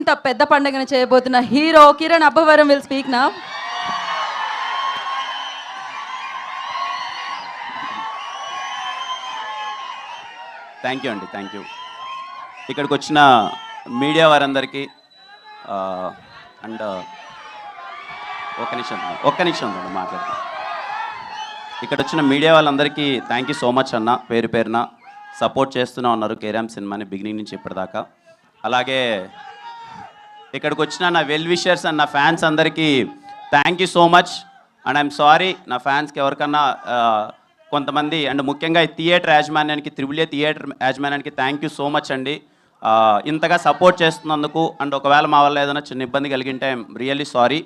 ఇంత పెద్ద పండుగను చేయబోతున్న hero Kiran Abbavaram will speak now. Thank you అండి, థ్యాంక్ యూ. ఇక్కడికి వచ్చిన మీడియా వారందరికీ అండ్ ఒక్క నిమిషం మాట్లాడతాను. ఇక్కడ వచ్చిన మీడియా వాళ్ళందరికీ థ్యాంక్ యూ సో మచ్ అన్న. పేరు పేరున సపోర్ట్ చేస్తూనే ఉన్నారు కేరామ్ సినిమాని బిగినింగ్ నుంచి ఇప్పటిదాకా. అలాగే ఇక్కడికి వచ్చిన నా వెల్ విషర్స్ అండ్ నా ఫ్యాన్స్ అందరికీ thank you so much. And I'm sorry నా ఫ్యాన్స్కి ఎవరికన్నా కొంతమంది అండ్ ముఖ్యంగా ఈ థియేటర్ యాజమాన్యానికి త్రిబుల్ ఏ థియేటర్ యాజమాన్యానికి థ్యాంక్ యూ సో మచ్ అండి. ఇంతగా సపోర్ట్ చేస్తున్నందుకు. అండ్ ఒకవేళ మా వల్ల ఏదైనా చిన్న ఇబ్బంది కలిగింటే ఐఎమ్ రియల్లీ సారీ.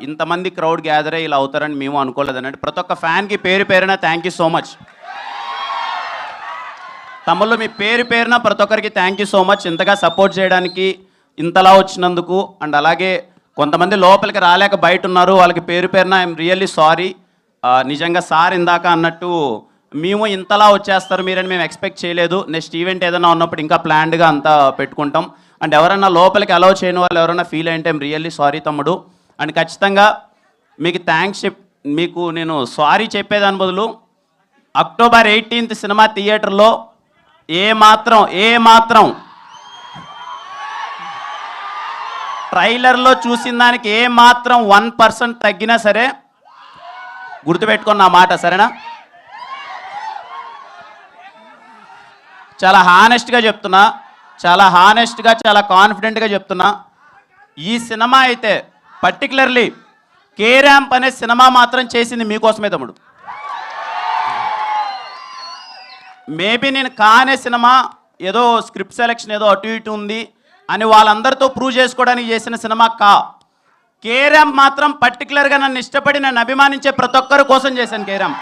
ఇంతమంది క్రౌడ్ గ్యాదర్ అయ్యి ఇలా అవుతారని మేము అనుకోలేదనండి. ప్రతి ఒక్క ఫ్యాన్కి పేరు పేరున థ్యాంక్ యూ సో మచ్. తమ్ముళ్ళు మీ పేరు పేరున ప్రతి ఒక్కరికి థ్యాంక్ యూ సో మచ్ ఇంతగా సపోర్ట్ చేయడానికి, ఇంతలా వచ్చినందుకు. అండ్ అలాగే కొంతమంది లోపలికి రాలేక బయట ఉన్నారు, వాళ్ళకి పేరు పేరున ఐఎమ్ రియల్లీ సారీ. నిజంగా సార్ ఇందాక అన్నట్టు మేము ఇంతలా వచ్చేస్తారు మీరని మేము ఎక్స్పెక్ట్ చేయలేదు. నెక్స్ట్ ఈవెంట్ ఏదైనా ఉన్నప్పుడు ఇంకా ప్లాన్డ్గా అంతా పెట్టుకుంటాం. అండ్ ఎవరైనా లోపలికి అలౌ చేయని వాళ్ళు ఎవరైనా ఫీల్ అయ్యింటే ఐఎమ్ రియల్లీ సారీ తమ్ముడు. అండ్ ఖచ్చితంగా మీకు మీకు నేను సారీ చెప్పేదాని బదులు అక్టోబర్ 18th సినిమా థియేటర్లో ఏ మాత్రం ట్రైలర్లో చూసిన దానికి ఏ మాత్రం 1% తగ్గినా సరే గుర్తుపెట్టుకున్న మాట, సరేనా? చాలా హానెస్ట్గా చెప్తున్నా, చాలా కాన్ఫిడెంట్గా చెప్తున్నా. ఈ సినిమా అయితే పర్టికులర్లీ కేరాంప్ అనే సినిమా మాత్రం చేసింది మీకోసమే తమ్ముడు. మేబీ నేను కానే సినిమా ఏదో స్క్రిప్ట్ సెలెక్షన్ ఏదో అటు ఇటు ఉంది అని వాళ్ళందరితో ప్రూవ్ చేసుకోవడానికి చేసిన సినిమా కేరాంప్ మాత్రం పర్టికులర్గా నన్ను ఇష్టపడి నన్ను అభిమానించే ప్రతి ఒక్కరి కోసం చేశాను కేరాంప్.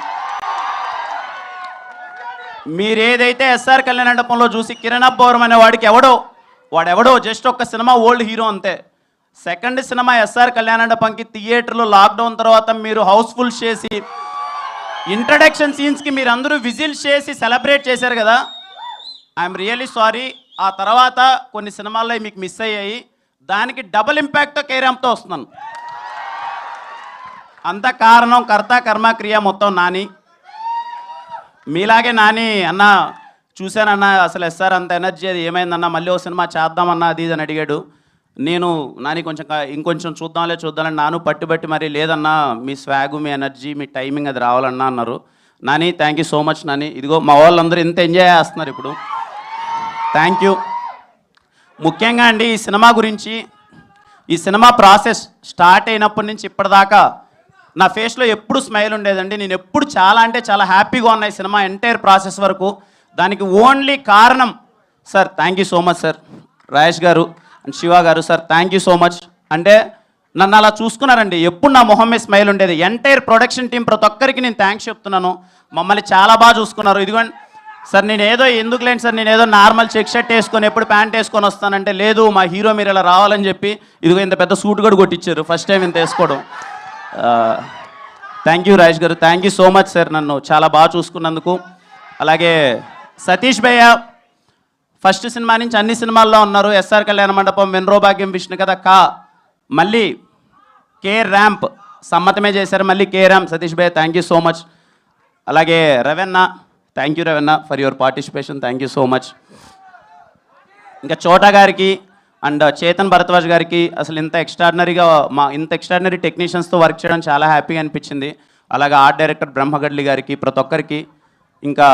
మీరు ఏదైతే ఎస్ఆర్ కళ్యాణ మండపంలో చూసి కిరణ్ అబ్బవరం అనే వాడెవడో జస్ట్ ఒక్క సినిమా ఓల్డ్ హీరో అంతే. సెకండ్ సినిమా ఎస్ఆర్ కళ్యాణ మండపంకి థియేటర్లో లాక్డౌన్ తర్వాత మీరు హౌస్ఫుల్ చేసి ఇంట్రడక్షన్ సీన్స్కి మీరు అందరూ విజిల్స్ చేసి సెలబ్రేట్ చేశారు కదా, ఐఎమ్ రియల్లీ సారీ. ఆ తర్వాత కొన్ని సినిమాల్లో మీకు మిస్ అయ్యాయి, దానికి డబుల్ ఇంపాక్ట్తో కేరాంప్తో వస్తున్నాను. అంత కారణం కర్త కర్మ క్రియ మొత్తం నాని. మీలాగే నాని అన్న చూశానన్న అసలు ఎస్ఆర్ అంత ఎనర్జీ అది ఏమైందన్న, మళ్ళీ ఓ సినిమా చేద్దామన్నా అది ఇది అని అడిగాడు. నేను నాని ఇంకొంచెం చూద్దామని నాను పట్టుబట్టి మరి లేదన్నా మీ స్వాగు మీ ఎనర్జీ మీ టైమింగ్ అది రావాలన్నా అన్నారు. Nani thank you so much Nani. ఇదిగో మా వాళ్ళందరూ ఇంత ఎంజాయ్ చేస్తున్నారు ఇప్పుడు, థ్యాంక్ యూ. ముఖ్యంగా అండి ఈ సినిమా ప్రాసెస్ స్టార్ట్ అయినప్పటి నుంచి ఇప్పటిదాకా నా ఫేస్లో ఎప్పుడు స్మైల్ ఉండేదండి. నేను ఎప్పుడు చాలా హ్యాపీగా ఉన్నాయి సినిమా ఎంటైర్ ప్రాసెస్ వరకు. దానికి ఓన్లీ కారణం sir, thank you so much sir. Rajesh గారు అండ్ శివ గారు sir thank you so much. అంటే నన్ను అలా చూసుకున్నారండి, ఎప్పుడు నా మొహం మీద స్మైల్ ఉండేది. ఎంటైర్ ప్రొడక్షన్ టీం ప్రతి ఒక్కరికి నేను థ్యాంక్స్ చెప్తున్నాను. మమ్మల్ని చాలా బాగా చూసుకున్నారు. ఇదిగోండి సార్, ఎందుకులేండి సార్, నేను ఏదో నార్మల్ చెక్ షర్ట్ వేసుకొని ఎప్పుడు ప్యాంట్ వేసుకొని వస్తానంటే లేదు మా హీరో మీరు ఇలా రావాలని చెప్పి ఇదిగో ఇంత పెద్ద సూట్ కూడా కొట్టించారు ఫస్ట్ టైం ఇంత వేసుకోవడం. థ్యాంక్ యూ రాజేష్ గారు, thank you so much sir నన్ను చాలా బాగా చూసుకున్నందుకు. అలాగే సతీష్ భయ్య ఫస్ట్ సినిమా నుంచి అన్ని సినిమాల్లో ఉన్నారు. ఎస్ఆర్ కళ్యాణ మండపం, వెన్రో భాగ్యం, విష్ణు కథ మళ్ళీ కే ర్యాంప్ సమ్మతమే చేశారు, మళ్ళీ కే ర్యాంప్ సతీష్ భయ్య థ్యాంక్ యూ సో మచ్. అలాగే Ravenna thank you Ravenna for your participation, thank you so much. ఇంకా చోటా గారికి అండ్ చేతన్ భరద్వాజ్ గారికి అసలు ఇంత ఎక్స్ట్రాడినరీ టెక్నీషియన్స్తో వర్క్ చేయడం చాలా హ్యాపీగా అనిపించింది. అలాగే ఆర్ట్ డైరెక్టర్ బ్రహ్మగడ్లి గారికి ప్రతి ఒక్కరికి. ఇంకా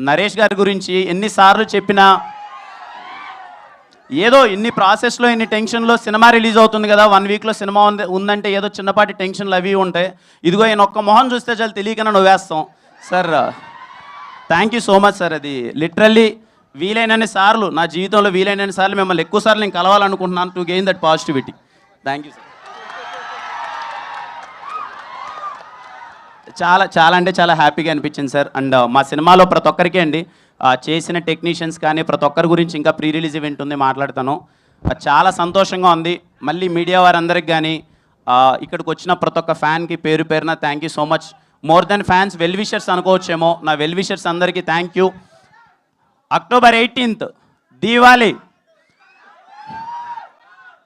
నరేష్ గారి గురించి ఎన్నిసార్లు చెప్పినా ఏదో ఇన్ని ప్రాసెస్లో ఇన్ని టెన్షన్లో సినిమా రిలీజ్ అవుతుంది కదా, 1 వీక్లో సినిమా ఉందంటే ఏదో చిన్నపాటి టెన్షన్లు అవి ఉంటాయి. ఇదిగో ఈయన ఒక్క మొహం చూస్తే చాలా తెలియకనే నవ్వేస్తాం sir. Thank you so much sir. అది లిటరల్లీ వీలైనన్ని సార్లు నా జీవితంలో వీలైనన్ని సార్లు మిమ్మల్ని ఎక్కువ సార్లు నేను కలవాలనుకుంటున్నాను to gain that positivity. Thank you sir. చాలా హ్యాపీగా అనిపించింది సార్. అండ్ మా సినిమాలో ప్రతి ఒక్కరికి అండి చేసిన టెక్నీషియన్స్ కానీ ప్రతి ఒక్కరి గురించి ఇంకా ప్రీ రిలీజ్ ఈవెంట్ ఉంది మాట్లాడతాను. చాలా సంతోషంగా ఉంది. మళ్ళీ మీడియా వారందరికి కానీ ఇక్కడికి వచ్చిన ప్రతి ఒక్క ఫ్యాన్కి పేరు పేరున thank you so much. More than fans well wishers అనుకోవచ్చేమో, నా వెల్ విషర్స్ అందరికీ thank you. October 18th Diwali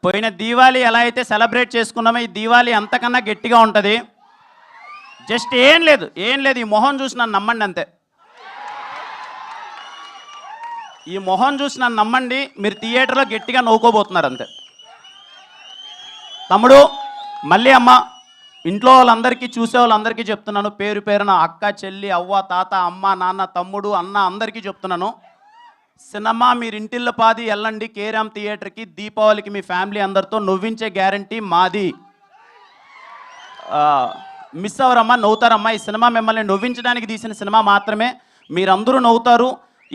పోయిన దీవాళి ఎలా అయితే సెలబ్రేట్ చేసుకున్నామో ఈ దీవాళి అంతకన్నా గట్టిగా ఉంటుంది. జస్ట్ ఏం లేదు ఈ మొహం చూసి నన్ను నమ్మండి అంతే. ఈ మొహం చూసి నన్ను నమ్మండి, మీరు థియేటర్లో గట్టిగా నవ్వుకోబోతున్నారు అంతే. తమ్ముడు మళ్ళీ అమ్మ, ఇంట్లో వాళ్ళందరికీ చూసే వాళ్ళందరికీ చెప్తున్నాను, పేరు పేరున అక్క చెల్లి అవ్వ తాత అమ్మ నాన్న తమ్ముడు అన్న అందరికీ చెప్తున్నాను, సినిమా మీరు ఇంటిల్లో పాది వెళ్ళండి కేరామ్ థియేటర్కి. దీపావళికి మీ ఫ్యామిలీ అందరితో నవ్వించే గ్యారంటీ మాది. మిస్ అవరమ్మా, నవ్వుతారమ్మా. ఈ సినిమా మిమ్మల్ని నవ్వించడానికి తీసిన సినిమా మాత్రమే. మీరందరూ నవ్వుతారు.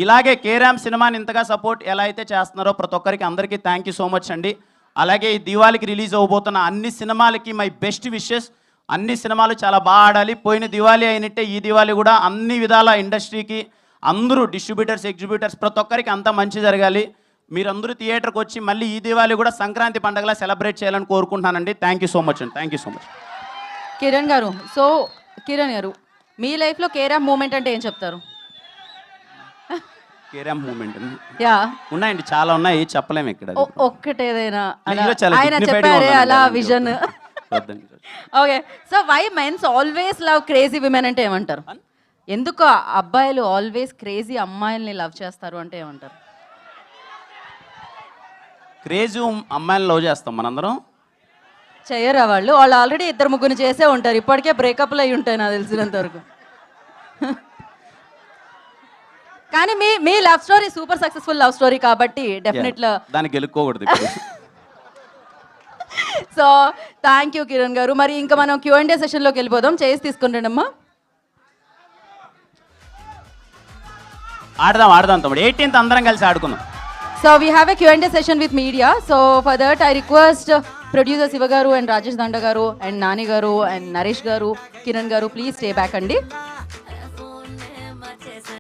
ఇలాగే కేరామ్ సినిమాని ఇంతగా సపోర్ట్ ఎలా అయితే చేస్తున్నారో ప్రతి ఒక్కరికి అందరికీ థ్యాంక్ యూ సో మచ్ అండి. అలాగే ఈ దివాళికి రిలీజ్ అవ్వబోతున్న అన్ని సినిమాలకి మై బెస్ట్ విషెస్. అన్ని సినిమాలు చాలా బాగా ఆడాలి. పోయిన దివాళీ అయినట్టే ఈ దివాళీ కూడా అన్ని విధాల ఇండస్ట్రీకి అందరూ డిస్ట్రిబ్యూటర్స్ ఎగ్జిబ్యూటర్స్ ప్రతి ఒక్కరికి అంతా మంచి జరగాలి. మీరందరూ థియేటర్కి వచ్చి మళ్ళీ ఈ దివాళీ కూడా సంక్రాంతి పండుగలా సెలబ్రేట్ చేయాలని కోరుకుంటున్నానండి. థ్యాంక్ యూ సో మచ్ అండి. Thank you so much. Kiran గారు, కిరణ్ గారు, మీ లైఫ్లో కేరామ్ మూమెంట్ అంటే ఏం చెప్తారు? కేరామ్ మూమెంట్ యా ఉన్నాయండి, చాలా ఉన్నాయి, చెప్పలేము ఇక్కడ. ఒక్కటేదైనా చాలా ఆయన dignified గా చెప్పారే ఉన్నాను అలా అలాంటి vision. Okay, so why men's always love crazy women అంటే ఏమంటారు? ఎందుకు అబ్బాయిలు ఆల్వేస్ క్రేజీ అమ్మాయిల్ని లవ్ చేస్తారు అంటే ఏమంటారు? క్రేజీ అమ్మాయిని లవ్ చేస్తాం మనందరం. చెయ్యరా వాళ్ళు ఆల్రెడీ ఇద్దరు ముగ్గురు చేసే ఉంటారు. ఇప్పటికే బ్రేకప్లు అయి ఉంటాయి నాకు తెలిసినంత వరకు. కానీ మీ love story super successful love story కాబట్టి డెఫినెట్లీ దాన్ని గెలుక్కోకూడదు. So thank you Kiran garu. మరి ఇంకా మనం Q&A సెషన్లోకి వెళ్ళిపోదాం. చేసి తీసుకుంటాం అమ్మా. ఆడదాం తమ్ముడు. 18th అందరం కలిసి ఆడుకుందాం. So we have a Q&A session with media. So for that I request producer Siva garu and Rajesh Danda garu and Nani garu and Naresh garu, Kiran garu, please stay back andi.